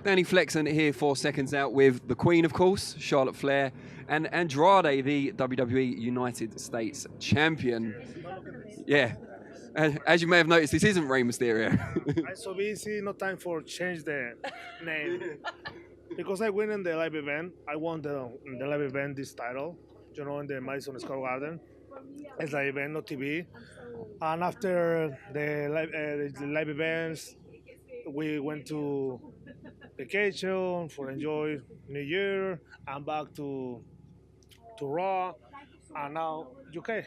Danny Flexon here for Seconds Out with the Queen, of course, Charlotte Flair, and Andrade, the WWE United States Champion. Yeah, as you may have noticed, this isn't Rey Mysterio. I'm so busy, no time for change the name. Because I win in the live event, I won in the live event this title, in the Madison Square Garden. It's live event, not TV. And after the live events, we went to vacation for enjoy New Year. I'm back to Raw, and now UK.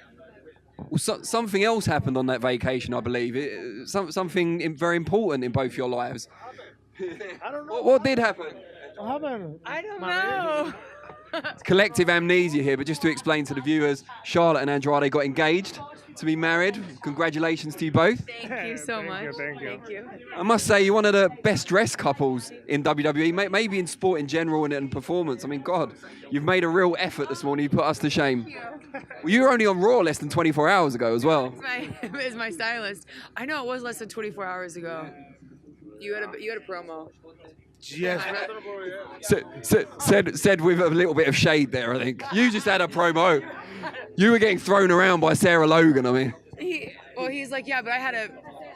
Well, something else happened on that vacation, I believe. Something very important in both your lives. I don't know. What did happen? What happened? I don't know. It's collective amnesia here, but just to explain to the viewers, Charlotte and Andrade got engaged to be married. Congratulations to you both. Thank you so much. Thank you. I must say, you're one of the best dressed couples in WWE, maybe in sport in general and performance. I mean, God, you've made a real effort this morning. You put us to shame. Well, you were only on Raw less than 24 hours ago as well. Is my stylist. I know it was less than 24 hours ago. You had a promo. Yes. Said with a little bit of shade there, I think. You just had a promo. You were getting thrown around by Sarah Logan, I mean. He's like, yeah, but I had a...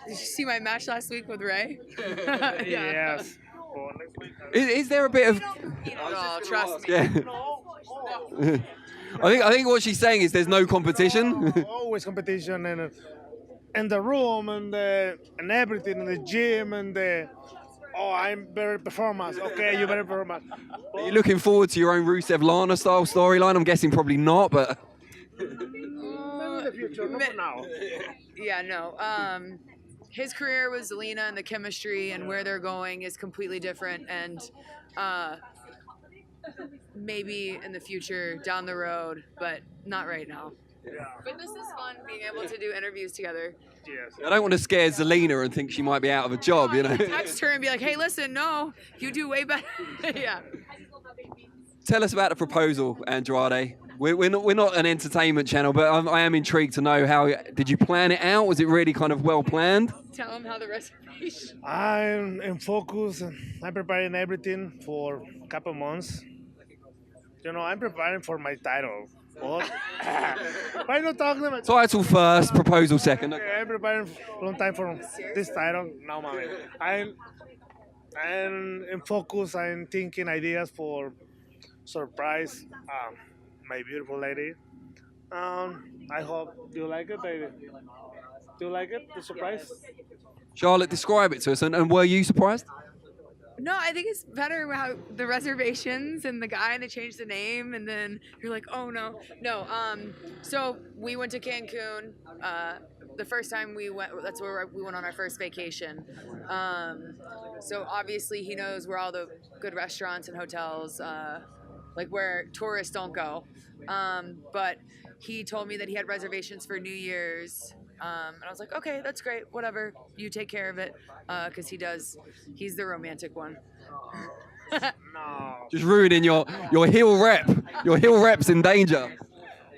Did you see my match last week with Ray? Yeah. Yes. Is there a bit of... Oh, trust me. Yeah. I think what she's saying is there's no competition. Always competition and the room and everything in the gym and I'm very performance. Okay, you better performance. Are you looking forward to your own Rusev Lana style storyline? I'm guessing probably not, but... Maybe in the future, not for now. Yeah, no. His career with Zelina and the chemistry and where they're going is completely different, and maybe in the future, down the road, but not right now. Yeah. But this is fun, being able to do interviews together. Yes. I don't want to scare Zelina and think she might be out of a job, you know. Text her and be like, hey, listen, no, you do way better. Yeah. Tell us about the proposal, Andrade. We're not an entertainment channel, but I am intrigued to know how, did you plan it out? Was it really kind of well planned? Tell them how the reservation. I'm in focus. I'm preparing everything for a couple months. I'm preparing for my title. What? Why not talking about Title first, proposal second. Okay, I'm preparing a long time for this title. No, mommy. I'm in focus. I'm thinking ideas for surprise my beautiful lady. I hope you like it, baby. Do you like it, the surprise? Charlotte, describe it to us, and were you surprised? No, I think it's better how the reservations and the guy, and they changed the name, and then you're like, oh no. No, so we went to Cancun. The first time we went, that's where we went on our first vacation. So obviously he knows where all the good restaurants and hotels, like where tourists don't go. But he told me that he had reservations for New Year's. And I was like, okay, that's great, whatever, you take care of it, because he's the romantic one. No. Just ruining your heel rep. Your heel rep's in danger.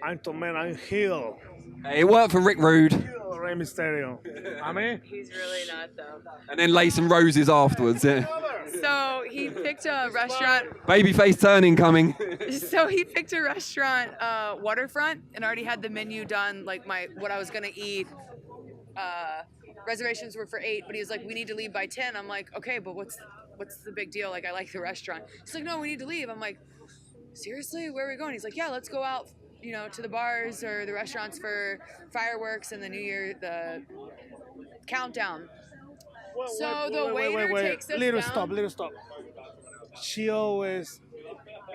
I'm Tom-Man, I'm heel. Hey, it worked for Rick Rude. Rey Mysterio. I mean? He's really not, though. And then lay some roses afterwards, yeah. So he picked a restaurant. Babyface turning coming. So he picked a restaurant, waterfront, and already had the menu done, like what I was gonna eat. Reservations were for 8, but he was like, we need to leave by 10. I'm like, okay, but what's the big deal? Like, I like the restaurant. He's like, no, we need to leave. I'm like, seriously? Where are we going? He's like, yeah, let's go out, to the bars or the restaurants for fireworks and the New Year, the countdown. So the waiter takes us Little down. stop. She always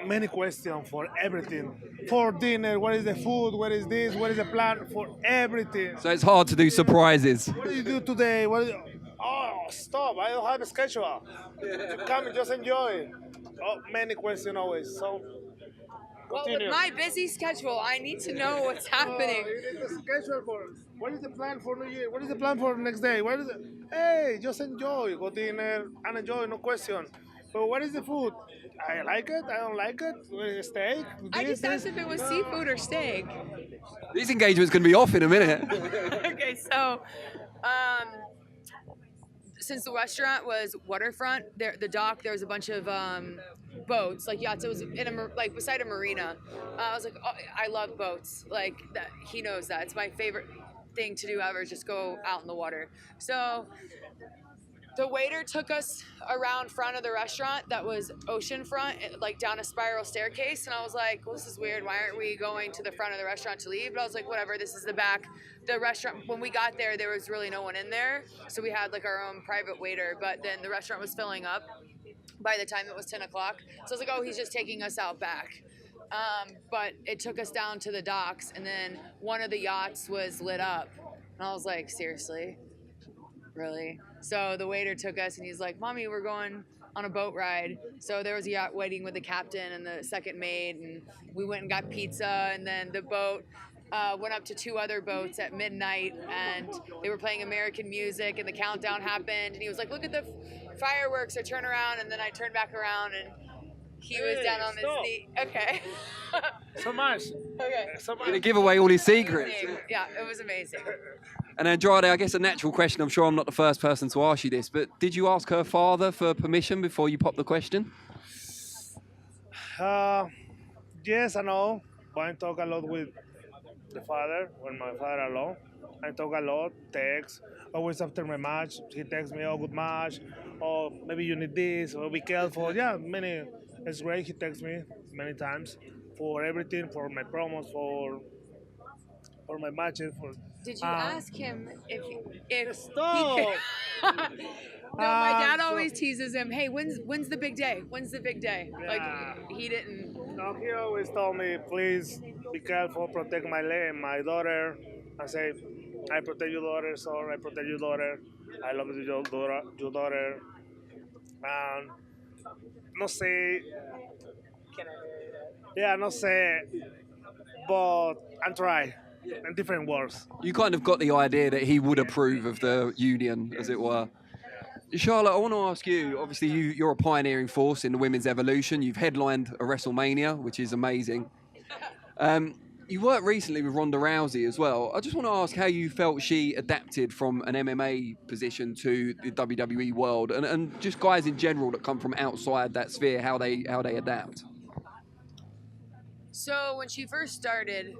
many questions for everything. For dinner, what is the food? What is this? What is the plan for everything? So it's hard to do surprises. What do you do today? Oh, stop! I don't have a schedule. You come and just enjoy. Oh, many questions always. So. Well, with my busy schedule, I need to know what's happening. You need the schedule for. What is the plan for New Year? What is the plan for the next day? What is it? Hey, just enjoy. Go dinner and enjoy, no question. But what is the food? I like it. I don't like it. Steak. I just asked if it was seafood or steak. This engagement's going to be off in a minute. Okay, so since the restaurant was waterfront, the dock, there was a bunch of boats, like yachts. It was in like beside a marina. I was like, oh, I love boats. Like that, he knows that. It's my favorite thing to do ever, is just go out in the water. So the waiter took us around front of the restaurant that was oceanfront, like down a spiral staircase. And I was like, well, this is weird. Why aren't we going to the front of the restaurant to leave? But I was like, whatever, this is the back. The restaurant, when we got there, there was really no one in there. So we had like our own private waiter, but then the restaurant was filling up by the time it was 10 o'clock. So I was like, oh, he's just taking us out back. But it took us down to the docks, and then one of the yachts was lit up. And I was like, seriously? Really? So the waiter took us and he's like, Mommy, we're going on a boat ride. So there was a yacht waiting with the captain and the second mate, and we went and got pizza, and then the boat went up to 2 other boats at midnight, and they were playing American music, and the countdown happened, and he was like, look at the fireworks. I turn around, and then I turned back around, and he was down on his knee. Okay. So much. Okay. So much. Gonna give away all his secrets. Yeah, it was amazing. And Andrade, I guess a natural question, I'm sure I'm not the first person to ask you this, but did you ask her father for permission before you popped the question? Yes and no. But I talk a lot with the father, when my father alone. I talk a lot, text. Always after my match, he texts me, oh, good match, or maybe you need this, or be careful. Yeah, it's great. He texts me many times for everything, for my promos, for my matches. Did you ask him if Stop! he could... No, my dad so- always teases him, hey, when's the big day? When's the big day? Yeah. Like, he didn't... No, he always told me, please be careful, protect my daughter. I say, I protect your daughter, son, I protect your daughter. I love your daughter. No sé. Yeah, no sé. But I'm trying in different words. You kind of got the idea that he would approve of the union, as it were. Charlotte, I want to ask you, obviously you're a pioneering force in the women's evolution. You've headlined a WrestleMania, which is amazing. You worked recently with Ronda Rousey as well. I just want to ask how you felt she adapted from an MMA position to the WWE world, and just guys in general that come from outside that sphere, how they adapt. So when she first started,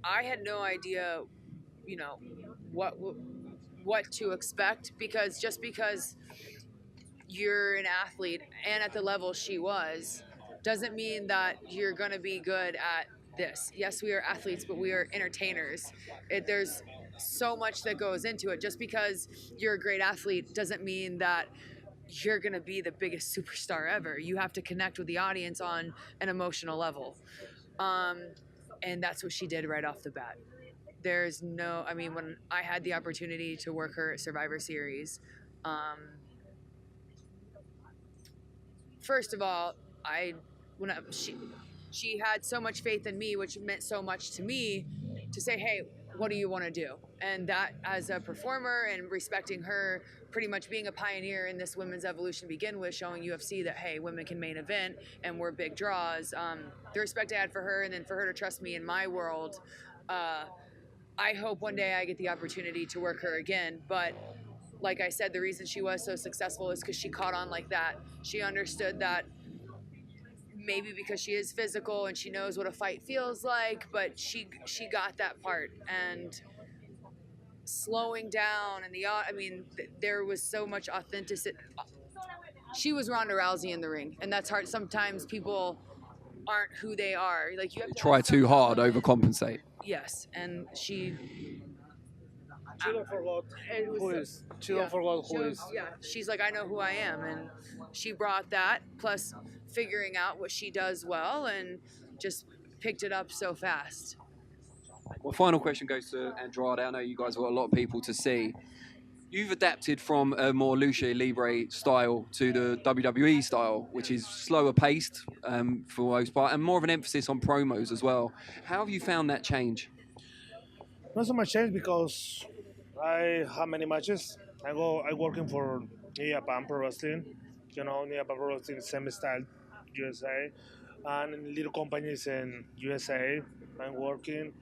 I had no idea, you know, what to expect, because you're an athlete and at the level she was, doesn't mean that you're going to be good at this. Yes, we are athletes, but we are entertainers. There's so much that goes into it. Just because you're a great athlete doesn't mean that you're going to be the biggest superstar ever. You have to connect with the audience on an emotional level. And that's what she did right off the bat. There's no, I mean, when I had the opportunity to work her at Survivor Series, first of all, she had so much faith in me, which meant so much to me, to say, hey, what do you want to do? And that, as a performer and respecting her, pretty much being a pioneer in this women's evolution to begin with, showing UFC that, hey, women can main event and we're big draws. The respect I had for her, and then for her to trust me in my world, I hope one day I get the opportunity to work her again. But like I said, the reason she was so successful is because she caught on like that. She understood that maybe because she is physical and she knows what a fight feels like, but she got that part. And slowing down, and there was so much authenticity. She was Ronda Rousey in the ring, and that's hard. Sometimes people aren't who they are. Like, you have to Try too hard, overcompensate. Yes, and she don't forget who is. She don't forget who is. Yeah, she's like, I know who I am, and she brought that, plus figuring out what she does well, and just picked it up so fast. Well, final question goes to Andrade. I know you guys have got a lot of people to see. You've adapted from a more lucha libre style to the WWE style, which is slower paced for the most part, and more of an emphasis on promos as well. How have you found that change? Not so much change, because I have many matches. I working for New Japan Pro Wrestling. You know, New Japan Pro Wrestling, same style, USA, and in little companies in USA. I'm working,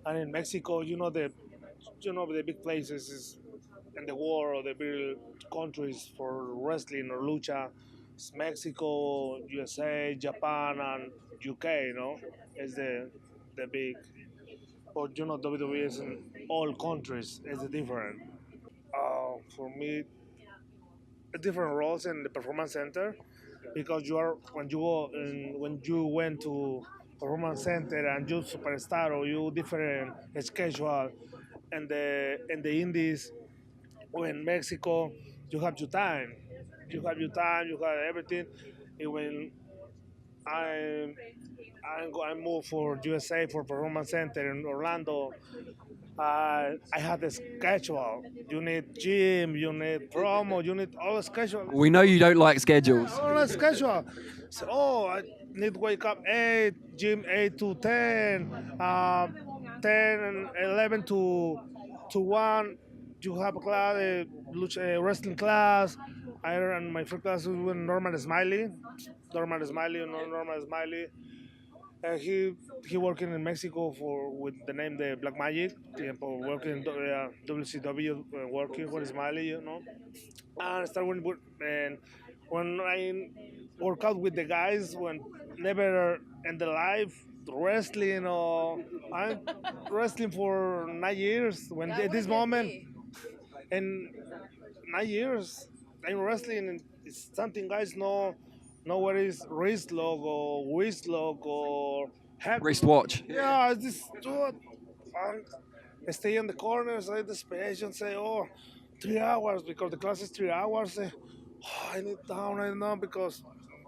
and in Mexico, the big places is in the world, the big countries for wrestling or lucha. It's Mexico, USA, Japan, and UK. You know, is the big. But you know, WWE is in all countries. It's different. For me, different roles in the performance center because you are when you go in, when you went to performance center and you superstar or you different schedule and the indies or in Mexico you have your time, you have everything. And when I I moved for USA for performance center in Orlando, I had the schedule. You need gym, you need promo, you need all the schedule. We know you don't like schedules. All the schedule. So, I need to wake up 8, gym 8 to 10, 10 and 11 to 1. You have a class, wrestling class. I ran my first class with Norman Smiley. Norman Smiley. He working in Mexico for with the name the Black Magic, working in WCW, working for Smiley, you know. And start and when I work out with the guys, when never in the life wrestling or I'm wrestling for 9 years. When at this moment, in 9 years, I'm wrestling and it's something guys know what is wrist logo, waist logo, head. Wristwatch. Yeah, it's this dude. I stay in the corners, I the space and say, 3 hours because the class is 3 hours. I need down, I know because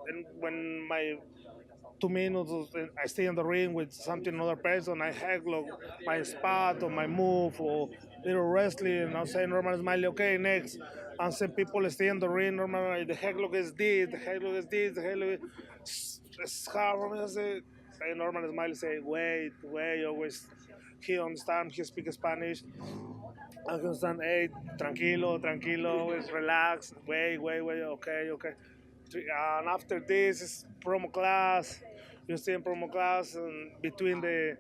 and when my 2 minutes, I stay in the ring with something another person. I headlock my spot or my move or little wrestling. And I'm saying Norman Smiley, okay, next. And some people stay in the ring. Normally, the headlock is this, the headlock is this, the headlock is it's hard for me. I say, Norman Smiley say, wait, always. He understand, he speaks Spanish. I understand, hey, tranquilo, always relax, wait, okay. And after this is promo class. You stay in promo class and between the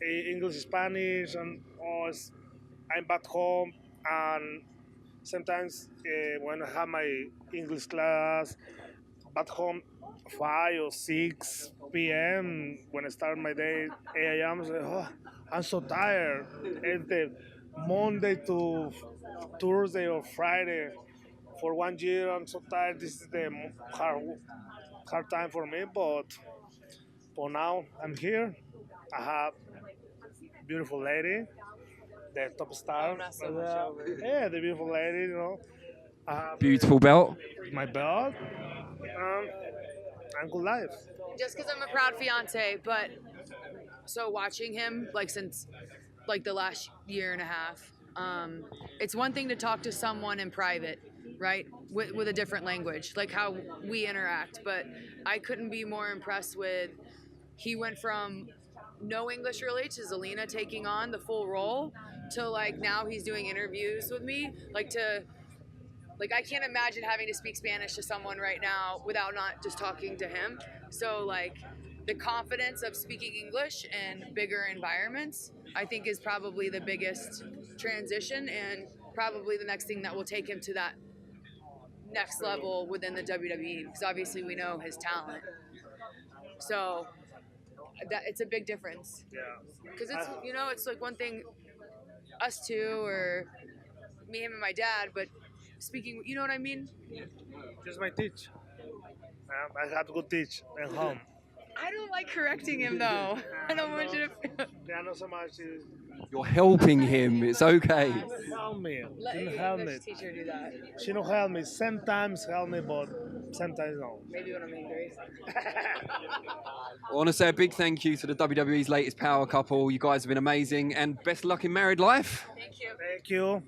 English, Spanish, and I'm back home. And sometimes when I have my English class, back home 5 or 6 p.m. when I start my day 8 a.m. I say, I'm so tired. It's the Monday to Thursday or Friday. For 1 year, I'm so tired. This is the hard time for me, but for now, I'm here. I have beautiful lady, the top star. Yeah, the beautiful lady, you know. I have Beautiful belt. my belt, and good life. Just because I'm a proud fiance, but so watching him since the last year and a half, it's one thing to talk to someone in private, right, with a different language, like how we interact, but I couldn't be more impressed with, he went from no English really to Zelina taking on the full role to now he's doing interviews with me, I can't imagine having to speak Spanish to someone right now without not just talking to him. So the confidence of speaking English in bigger environments, I think is probably the biggest transition and probably the next thing that will take him to that next level within the WWE, because obviously we know his talent. So that it's a big difference. Yeah. Because it's it's one thing us two or me, him, and my dad, but speaking, you know what I mean? Just my teach. I have to go teach at home. I don't like correcting him though. I don't want you to. Yeah, not so much. You're helping him. It's okay. Help me. Let She your don't help me. English teacher do that. She don't help me. Sometimes help me, but sometimes no. Maybe when I'm angry. I want to say a big thank you to the WWE's latest power couple. You guys have been amazing, and best luck in married life. Thank you. Thank you.